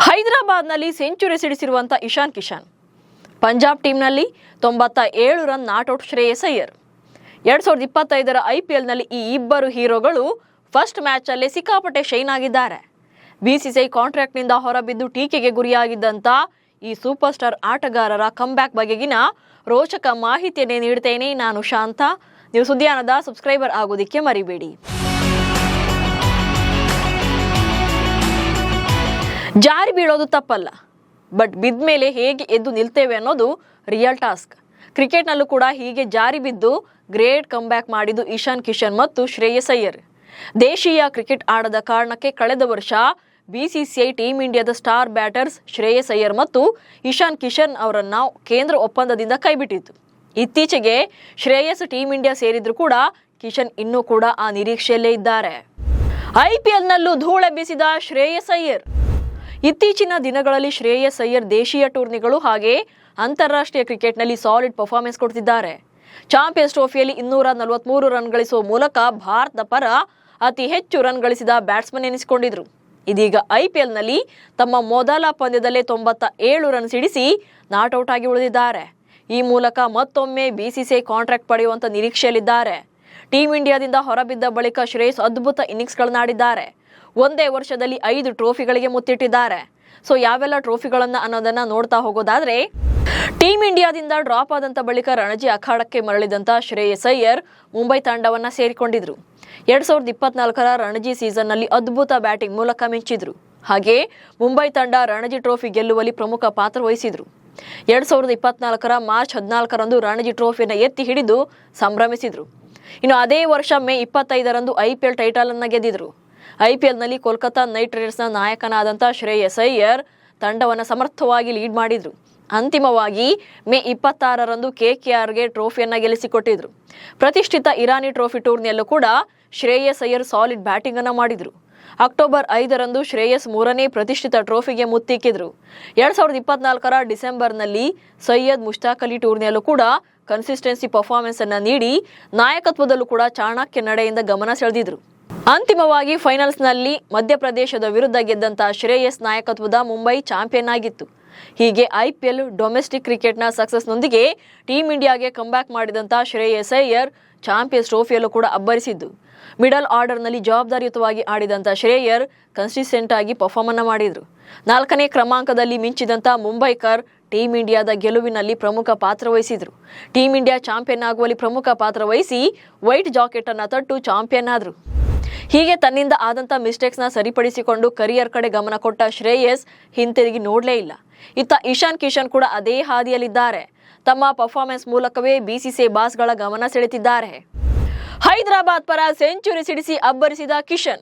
ಹೈದರಾಬಾದ್ನಲ್ಲಿ ಸೆಂಚುರಿ ಸಿಡಿಸಿರುವಂತ ಇಶಾನ್ ಕಿಶನ್, ಪಂಜಾಬ್ ಟೀಮ್ನಲ್ಲಿ 97 ರನ್ ನಾಟ್ಔಟ್ ಶ್ರೇಯಸ್ ಅಯ್ಯರ್. 2025ರ IPLನಲ್ಲಿ ಈ ಇಬ್ಬರು ಹೀರೋಗಳು ಫಸ್ಟ್ ಮ್ಯಾಚ್ ಅಲ್ಲೇ ಸಿಕ್ಕಾಪಟ್ಟೆ ಶೈನ್ ಆಗಿದ್ದಾರೆ. BCCI ಕಾಂಟ್ರಾಕ್ಟ್ನಿಂದ ಹೊರಬಿದ್ದು ಟೀಕೆಗೆ ಗುರಿಯಾಗಿದ್ದಂತ ಈ ಸೂಪರ್ ಸ್ಟಾರ್ ಆಟಗಾರರ ಕಮ್ಬ್ಯಾಕ್ ಬಗೆಗಿನ ರೋಚಕ ಮಾಹಿತಿಯನ್ನೇ ನೀಡುತ್ತೇನೆ. ನಾನು ಶಾಂತ. ನೀವು ಸುದ್ದಿಯಾನದ ಸಬ್ಸ್ಕ್ರೈಬರ್ ಆಗೋದಿಕ್ಕೆ ಮರಿಬೇಡಿ. ಜಾರಿ ಬೀಳೋದು ತಪ್ಪಲ್ಲ, ಬಟ್ ಬಿದ್ದ ಮೇಲೆ ಹೇಗೆ ಎದ್ದು ನಿಲ್ತೇವೆ ಅನ್ನೋದು ರಿಯಲ್ ಟಾಸ್ಕ್. ಕ್ರಿಕೆಟ್ನಲ್ಲೂ ಕೂಡ ಹೀಗೆ ಜಾರಿ ಬಿದ್ದು ಗ್ರೇಟ್ ಕಮ್ಬ್ಯಾಕ್ ಮಾಡಿದ್ದು ಇಶಾನ್ ಕಿಶನ್ ಮತ್ತು ಶ್ರೇಯಸ್ ಅಯ್ಯರ್. ದೇಶೀಯ ಕ್ರಿಕೆಟ್ ಆಡದ ಕಾರಣಕ್ಕೆ ಕಳೆದ ವರ್ಷ BCCI ಟೀಮ್ ಇಂಡಿಯಾದ ಸ್ಟಾರ್ ಬ್ಯಾಟರ್ಸ್ ಶ್ರೇಯಸ್ ಅಯ್ಯರ್ ಮತ್ತು ಇಶಾನ್ ಕಿಶನ್ ಅವರನ್ನ ಕೇಂದ್ರ ಒಪ್ಪಂದದಿಂದ ಕೈಬಿಟ್ಟಿತ್ತು. ಇತ್ತೀಚೆಗೆ ಶ್ರೇಯಸ್ ಟೀಮ್ ಇಂಡಿಯಾ ಸೇರಿದ್ರು ಕೂಡ ಕಿಶನ್ ಇನ್ನೂ ಕೂಡ ಆ ನಿರೀಕ್ಷೆಯಲ್ಲೇ ಇದ್ದಾರೆ. IPLನಲ್ಲೂ ಧೂಳೆಬ್ಬಿಸಿದ ಶ್ರೇಯಸ್ ಅಯ್ಯರ್. ಇತ್ತೀಚಿನ ದಿನಗಳಲ್ಲಿ ಶ್ರೇಯಸ್ ಅಯ್ಯರ್ ದೇಶೀಯ ಟೂರ್ನಿಗಳು ಹಾಗೆ ಅಂತಾರಾಷ್ಟ್ರೀಯ ಕ್ರಿಕೆಟ್ನಲ್ಲಿ ಸಾಲಿಡ್ ಪರ್ಫಾರ್ಮೆನ್ಸ್ ಕೊಡ್ತಿದ್ದಾರೆ. ಚಾಂಪಿಯನ್ಸ್ ಟ್ರೋಫಿಯಲ್ಲಿ 243 ರನ್ ಗಳಿಸುವ ಮೂಲಕ ಭಾರತದ ಪರ ಅತಿ ಹೆಚ್ಚು ರನ್ ಗಳಿಸಿದ ಬ್ಯಾಟ್ಸ್ಮನ್ ಎನಿಸಿಕೊಂಡಿದ್ರು. ಇದೀಗ IPLನಲ್ಲಿ ತಮ್ಮ ಮೊದಲ ಪಂದ್ಯದಲ್ಲೇ 97 ರನ್ ಸಿಡಿಸಿ ನಾಟ್ಔಟ್ ಆಗಿ ಉಳಿದಿದ್ದಾರೆ. ಈ ಮೂಲಕ ಮತ್ತೊಮ್ಮೆ BCCI ಕಾಂಟ್ರಾಕ್ಟ್ ಪಡೆಯುವಂತ ನಿರೀಕ್ಷೆಯಲ್ಲಿದ್ದಾರೆ. ಟೀಮ್ ಇಂಡಿಯಾದಿಂದ ಹೊರಬಿದ್ದ ಬಳಿಕ ಶ್ರೇಯಸ್ ಅದ್ಭುತ ಇನ್ನಿಂಗ್ಸ್ಗಳನ್ನಾಡಿದ್ದಾರೆ. ಒಂದೇ ವರ್ಷದಲ್ಲಿ 5 ಟ್ರೋಫಿಗಳಿಗೆ ಮುತ್ತಿಟ್ಟಿದ್ದಾರೆ. ಸೊ ಯಾವೆಲ್ಲ ಟ್ರೋಫಿಗಳನ್ನ ಅನ್ನೋದನ್ನ ನೋಡ್ತಾ ಹೋಗೋದಾದ್ರೆ, ಟೀಮ್ ಇಂಡಿಯಾದಿಂದ ಡ್ರಾಪ್ ಆದಂತ ಬಳಿಕ ರಣಜಿ ಅಖಾಡಕ್ಕೆ ಮರಳಿದಂತ ಶ್ರೇಯಸ್ ಅಯ್ಯರ್ ಮುಂಬೈ ತಂಡವನ್ನ ಸೇರಿಕೊಂಡಿದ್ರು. 2024ರ ರಣಜಿ ಸೀಸನ್ ನಲ್ಲಿ ಅದ್ಭುತ ಬ್ಯಾಟಿಂಗ್ ಮೂಲಕ ಮಿಂಚಿದ್ರು. ಹಾಗೆ ಮುಂಬೈ ತಂಡ ರಣಜಿ ಟ್ರೋಫಿ ಗೆಲ್ಲುವಲ್ಲಿ ಪ್ರಮುಖ ಪಾತ್ರ ವಹಿಸಿದ್ರು. 2024ರ ಮಾರ್ಚ್ 14ರಂದು ರಣಜಿ ಟ್ರೋಫಿಯನ್ನು ಎತ್ತಿ ಹಿಡಿದು ಸಂಭ್ರಮಿಸಿದ್ರು. ಇನ್ನು ಅದೇ ವರ್ಷ ಮೇ 25ರಂದು IPL ಟೈಟಲ್ ಅನ್ನ ಗೆದ್ದಿದ್ರು. IPLನಲ್ಲಿ ಕೋಲ್ಕತಾ ನೈಟ್ ರೈಡರ್ಸ್ನ ನಾಯಕನಾದಂಥ ಶ್ರೇಯಸ್ ಅಯ್ಯರ್ ತಂಡವನ್ನು ಸಮರ್ಥವಾಗಿ ಲೀಡ್ ಮಾಡಿದ್ರು. ಅಂತಿಮವಾಗಿ ಮೇ 26ರಂದು KKRಗೆ ಟ್ರೋಫಿಯನ್ನು ಗೆಲ್ಲಿಸಿಕೊಟ್ಟಿದ್ರು. ಪ್ರತಿಷ್ಠಿತ ಇರಾನಿ ಟ್ರೋಫಿ ಟೂರ್ನಿಯಲ್ಲೂ ಕೂಡ ಶ್ರೇಯಸ್ ಅಯ್ಯರ್ ಸಾಲಿಡ್ ಬ್ಯಾಟಿಂಗ್ ಅನ್ನು ಮಾಡಿದ್ರು. ಅಕ್ಟೋಬರ್ 5ರಂದು ಶ್ರೇಯಸ್ 3ನೇ ಪ್ರತಿಷ್ಠಿತ ಟ್ರೋಫಿಗೆ ಮುತ್ತಿಕ್ಕಿದ್ರು. 2024ರ ಡಿಸೆಂಬರ್ನಲ್ಲಿ ಸೈಯದ್ ಮುಷ್ತಾಕ್ ಅಲಿ ಟೂರ್ನಿಯಲ್ಲೂ ಕೂಡ ಕನ್ಸಿಸ್ಟೆನ್ಸಿ ಪರ್ಫಾರ್ಮೆನ್ಸ್ ಅನ್ನ ನೀಡಿ ನಾಯಕತ್ವದಲ್ಲೂ ಕೂಡ ಚಾಣಕ್ಯ ನಡೆಯಿಂದ ಗಮನ ಸೆಳೆದಿದ್ರು. ಅಂತಿಮವಾಗಿ ಫೈನಲ್ಸ್ನಲ್ಲಿ ಮಧ್ಯಪ್ರದೇಶದ ವಿರುದ್ಧ ಗೆದ್ದಂತ ಶ್ರೇಯಸ್ ನಾಯಕತ್ವದ ಮುಂಬೈ ಚಾಂಪಿಯನ್ ಆಗಿತ್ತು. ಹೀಗೆ IPL ಡೊಮೆಸ್ಟಿಕ್ ಕ್ರಿಕೆಟ್ನ ಸಕ್ಸಸ್ನೊಂದಿಗೆ ಟೀಮ್ ಇಂಡಿಯಾಗೆ ಕಂಬ್ಯಾಕ್ ಮಾಡಿದಂತ ಶ್ರೇಯಸ್ ಅಯ್ಯರ್ ಚಾಂಪಿಯನ್ಸ್ ಟ್ರೋಫಿಯಲ್ಲೂ ಕೂಡ ಅಬ್ಬರಿಸಿದ್ದು. ಮಿಡಲ್ ಆರ್ಡರ್ನಲ್ಲಿ ಜವಾಬ್ದಾರಿಯುತವಾಗಿ ಆಡಿದಂತ ಶ್ರೇಯರ್ ಕನ್ಸಿಸ್ಟೆಂಟ್ ಆಗಿ ಪರ್ಫಾರ್ಮ್ ಅನ್ನ ಮಾಡಿದ್ರು. 4ನೇ ಕ್ರಮಾಂಕದಲ್ಲಿ ಮಿಂಚಿದಂತ ಮುಂಬೈಕರ್ ಟೀಮ್ ಇಂಡಿಯಾದ ಗೆಲುವಿನಲ್ಲಿ ಪ್ರಮುಖ ಪಾತ್ರ ವಹಿಸಿದ್ರು. ಟೀಮ್ ಇಂಡಿಯಾ ಚಾಂಪಿಯನ್ ಆಗುವಲ್ಲಿ ಪ್ರಮುಖ ಪಾತ್ರ ವಹಿಸಿ ವೈಟ್ ಜಾಕೆಟ್ ಅನ್ನ ತಟ್ಟು ಚಾಂಪಿಯನ್ ಆದ್ರು. ಹೀಗೆ ತನ್ನಿಂದ ಆದಂತ ಮಿಸ್ಟೇಕ್ಸ್ನ ಸರಿಪಡಿಸಿಕೊಂಡು ಕರಿಯರ್ ಕಡೆ ಗಮನ ಕೊಟ್ಟ ಶ್ರೇಯಸ್ ಹಿಂತಿರುಗಿ ನೋಡ್ಲೇ ಇಲ್ಲ. ಇತ್ತ ಇಶಾನ್ ಕಿಶನ್ ಕೂಡ ಅದೇ ಹಾದಿಯಲ್ಲಿದ್ದಾರೆ. ತಮ್ಮ ಪರ್ಫಾರ್ಮೆನ್ಸ್ ಮೂಲಕವೇ BCCI ಬಾಸ್ಗಳ ಗಮನ ಸೆಳೆತಿದ್ದಾರೆ. ಹೈದರಾಬಾದ್ ಪರ ಸೆಂಚುರಿ ಸಿಡಿಸಿ ಅಬ್ಬರಿಸಿದ ಕಿಶನ್.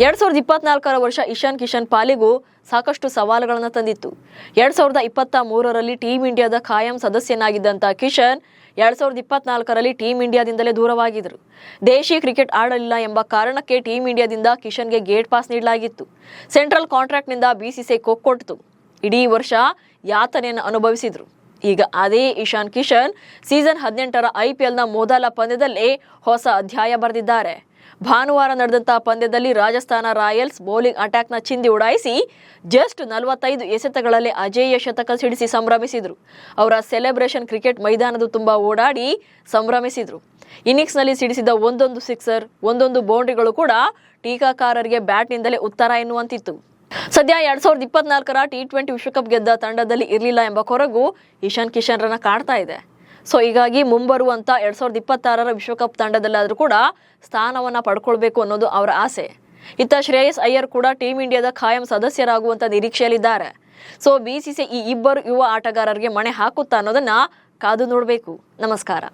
2024ರ ವರ್ಷ ಇಶಾನ್ ಕಿಶನ್ ಪಾಲಿಗೂ ಸಾಕಷ್ಟು ಸವಾಲುಗಳನ್ನು ತಂದಿತ್ತು. 2023ರಲ್ಲಿ ಟೀಮ್ ಇಂಡಿಯಾದ ಖಾಯಂ ಸದಸ್ಯನಾಗಿದ್ದಂಥ ಕಿಶನ್ 2024ರಲ್ಲಿ ಟೀಮ್ ಇಂಡಿಯಾದಿಂದಲೇ ದೂರವಾಗಿದ್ದರು. ದೇಶಿ ಕ್ರಿಕೆಟ್ ಆಡಲಿಲ್ಲ ಎಂಬ ಕಾರಣಕ್ಕೆ ಟೀಮ್ ಇಂಡಿಯಾದಿಂದ ಕಿಶನ್ಗೆ ಗೇಟ್ ಪಾಸ್ ನೀಡಲಾಗಿತ್ತು. ಸೆಂಟ್ರಲ್ ಕಾಂಟ್ರಾಕ್ಟ್ನಿಂದ BCCI ಕೊಟ್ಟಿತು. ಇಡೀ ವರ್ಷ ಯಾತನೆಯನ್ನು ಅನುಭವಿಸಿದ್ರು. ಈಗ ಅದೇ ಇಶಾನ್ ಕಿಶನ್ ಸೀಸನ್ 18ರ IPLನ ಮೊದಲ ಪಂದ್ಯದಲ್ಲೇ ಹೊಸ ಅಧ್ಯಾಯ ಬರೆದಿದ್ದಾರೆ. ಭಾನುವಾರ ನಡೆದಂತಹ ಪಂದ್ಯದಲ್ಲಿ ರಾಜಸ್ಥಾನ ರಾಯಲ್ಸ್ ಬೌಲಿಂಗ್ ಅಟ್ಯಾಕ್ನ ಚಿಂದಿ ಉಡಾಯಿಸಿ ಜಸ್ಟ್ 45 ಎಸೆತಗಳಲ್ಲಿ ಅಜೇಯ ಶತಕ ಸಿಡಿಸಿ ಸಂಭ್ರಮಿಸಿದ್ರು. ಅವರ ಸೆಲೆಬ್ರೇಷನ್ ಕ್ರಿಕೆಟ್ ಮೈದಾನದ ತುಂಬಾ ಓಡಾಡಿ ಸಂಭ್ರಮಿಸಿದ್ರು. ಇನ್ನಿಂಗ್ಸ್ನಲ್ಲಿ ಸಿಡಿಸಿದ ಒಂದೊಂದು ಸಿಕ್ಸರ್, ಒಂದೊಂದು ಬೌಂಡ್ರಿಗಳು ಕೂಡ ಟೀಕಾಕಾರರಿಗೆ ಬ್ಯಾಟ್ನಿಂದಲೇ ಉತ್ತರ ಎನ್ನುವಂತಿತ್ತು. ಸದ್ಯ 2024ರ T20 ವಿಶ್ವಕಪ್ ಗೆದ್ದ ತಂಡದಲ್ಲಿ ಇರಲಿಲ್ಲ ಎಂಬ ಕೊರಗು ಇಶಾನ್ ಕಿಶನ್ ರನ್ನ ಕಾಡ್ತಾ ಇದೆ. ಸೊ ಹೀಗಾಗಿ ಮುಂಬರುವಂತ 2026ರ ವಿಶ್ವಕಪ್ ತಂಡದಲ್ಲಾದ್ರೂ ಕೂಡ ಸ್ಥಾನವನ್ನ ಪಡ್ಕೊಳ್ಬೇಕು ಅನ್ನೋದು ಅವರ ಆಸೆ. ಇತ್ತ ಶ್ರೇಯಸ್ ಅಯ್ಯರ್ ಕೂಡ ಟೀಮ್ ಇಂಡಿಯಾದ ಖಾಯಂ ಸದಸ್ಯರಾಗುವಂತ ನಿರೀಕ್ಷೆಯಲ್ಲಿದ್ದಾರೆ. ಸೊ BCCI ಈ ಇಬ್ಬರು ಯುವ ಆಟಗಾರರಿಗೆ ಮಣೆ ಹಾಕುತ್ತಾ ಅನ್ನೋದನ್ನ ಕಾದು ನೋಡಬೇಕು. ನಮಸ್ಕಾರ.